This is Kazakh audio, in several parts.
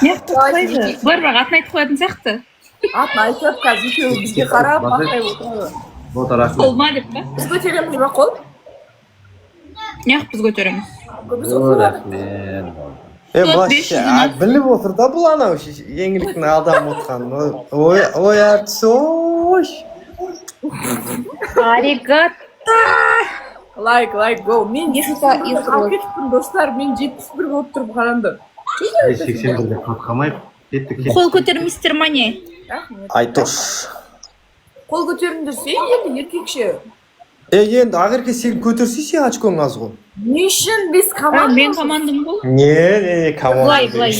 неғып қойды? Бұлар бірақ атын айтып қоятын сияқты. Атын айтып, қазір екеуі бізге қарап, мақтай отырады. Қол ма деп па? Біз көтереміз ба қол? Неғып біз көтереміз? Біз қойладық. Біліп отыр да бұл анау еңліктің адам отқанын. Ой, әртіс, Аригатта! Лайк, go. Мен алып кетіппін, достар. Мен 71 болып тұрып қаранды. 81-де қатқамайық. Қол көтермейсіздер ма не? Айтош. Қол көтеріңдірсе, енді еркекше. Енді ағырке сен көтерсейсе очкоң аз ғой. Не үшін біз команда? Мен командым бұл. Не, команда. Былай.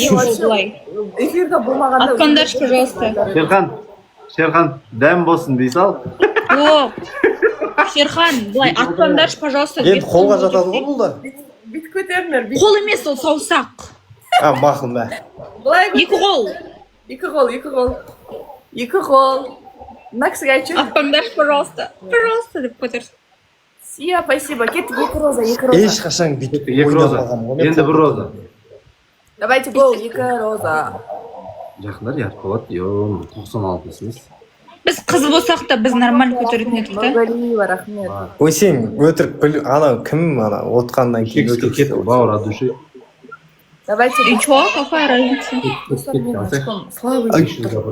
Эфирда болмағанда... Откандаш, пожалуйста. Шерхан, дәм болсын дей сал. О, Шерхан, былай, откандаш, пожалуйста. Енді қолға жатады ғой бұл да. Бит көтеріңдер. Қол емес, ол саусақ. Мақыл мә. Екі қол. Мына кісіге айтшы. Откандаш, пожалуйста. Пожалуйста, деп көтерсін. Сия, спасибо. Кеттік, 2 роза. Ешқашан бүйтіп ойнамаған. Енді 1 роза. Давайте, гол, 2 роза. Жақындар ярып болады. 96-сміз. Біз қыз болсақ та біз нормаль көтеретін едік та. Благодарила, рахмет. Ой, сен өтірік біл, анау кім ана отқаннан кейін өтірік кетті, бауыр от души. Давайте. И чё, какая разница?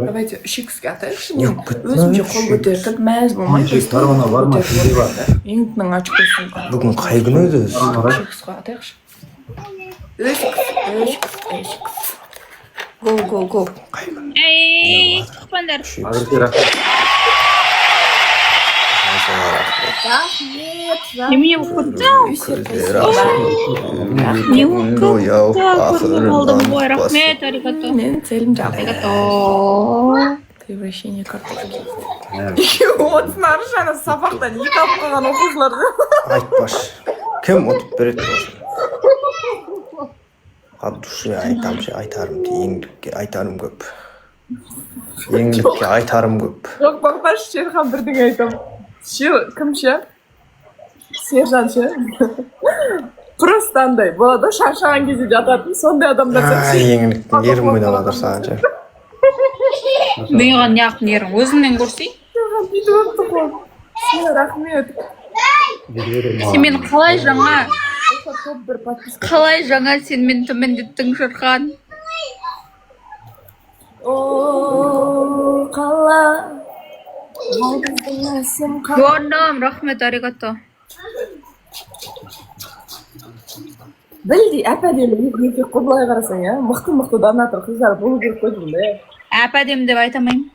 Давайте 3x'ге атайықшы. Өзімше қол көтердік, мәз болмайды. Бармана барма, сізде бар. Еңтінің очкосын. Бүгін қай күн еді? 3x'ға атайықшы. 3x. Go. Эй, қақпандар. Немене оқыды? Не оқыды? Алдым ғой, рахмет, аригато. Мен целім жағдай. Превращение картошки. Отсынары жаңа сабақтан 2 алып қалған оқушыларды. Айтпаш. Кім ұтып береді болсын? От души айтарым еңлікке айтарым көп. Еңлікке айтарым көп. Жоқ, бақташ, Шерхан бірдеңе айтам. Кім ше? Сержан ше? Просто андай болады, шаршаған кезде жататын, сондай адамдар Еңліктің ерім ойнамадыр саған ше. Мен оған неғып нерім, өзіңнен көрсей? Шерхан бүйтіп өтті қой. Сен рахмет. Сен мені қалай жаңа сен мен төмендеттің Шерхан? О, қала. Жондам, рахмет, аригато. Білдей, әп-әдемі еркек қой былай қарасаң, ja? Мықты донатор қыздар болу керек қой деймін. Әп-әдемі деп айтамайым.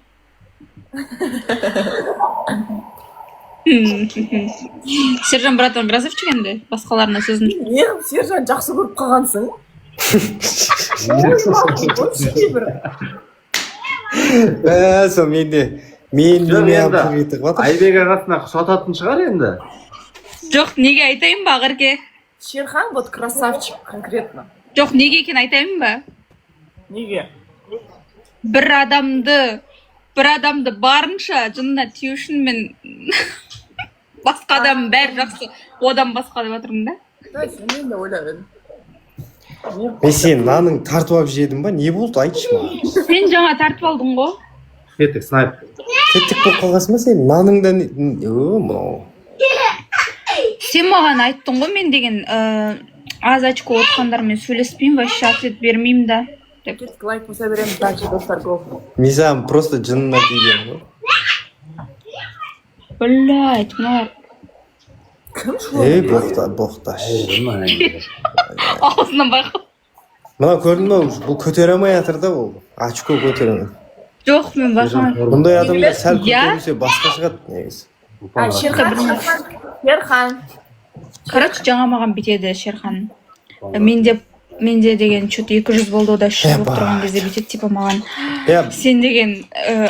Сержан братан красавчик енді, басқаларына сөзін. Неғып Сержан жақсы көріп қалғансың? Сол менде Айбек ағасына құшататын шығар енді. Жоқ, неге айтайын ба ағырке? Шерхан вот красавчик конкретно. Жоқ, неге екен айтайын ба? Неге? Бір адамды барынша жынына тию үшін мен басқа адам бәрі жақсы, одан басқа деп отырмын да. Мен де ойлап едім. Мен сен наның тартып алып жедің ба? Не болды? Айтшы маған. Сен жаңа тартып алдың ғой. Кеттік, снайп. Кеттік болып қалғасың ба сен? Наныңда мынау. Сен маған айттың ғой, мен деген аз очко отқандармен сөйлеспеймін, вообще ответ бермеймін да. Кеттік, лайк қоса береміз, дальше достар гол. Мизам просто жынына тиген ғой. Блядь, мыналар. Кім шулай? Боқташ. Аузынан байқап. Мына көрдің ба, бұл көтере алмай жатыр да бұл. Очко көтеремей. Жоқ, мен байқамай. Бұндай адамдар сәл көтерілсе басқа шығады негізі. Шерхан. Короче, жаңа маған бітеді Шерхан. Менде деген что-то 200 болды, ода 300 болып тұрған кезде бітеді, типа маған. Сен деген,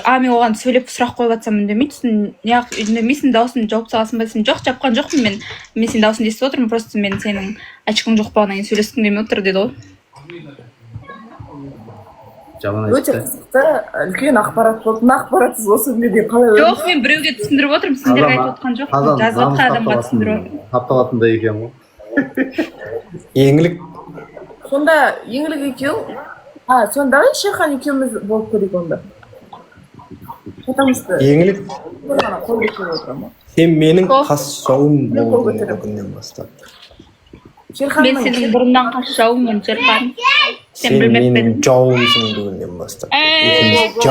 мен оған сөйлеп сұрақ қойып атсам үндемейсің, неғып үндемейсің, дауысын жауып саласың ба десем, жоқ, жапқан жоқпын мен сен дауысын естіп отырмын, просто мен сенің очкың жоқ бағанан кейін сөйлескім келмей отыр деді ғой. Өте қызықты, үлкен ақпарат болды. Мына ақпаратсыз осы күнге дейін қалай өтті? Жоқ, мен біреуге түсіндіріп отырмын, сендерге айтып отқан жоқпын, жазып отқан адамға түсіндіріп отырмын. Тапталатындай екен ғой. Еңлік. Сонда еңлік екеу Ha, sonda Şerhan ikimiz bolup kedik onda. Потому что Yenilik bir gana kol götürüp oturma. sen mening Kol. kassavım Ben kol boldun götürürüm. bugünden bastap. Men Şerhan'ın senin burundan kaçacağım Serkan. Sen Sen bilmezsin. mening jawımsın bugünden bastap. Ey. İkimiz jaw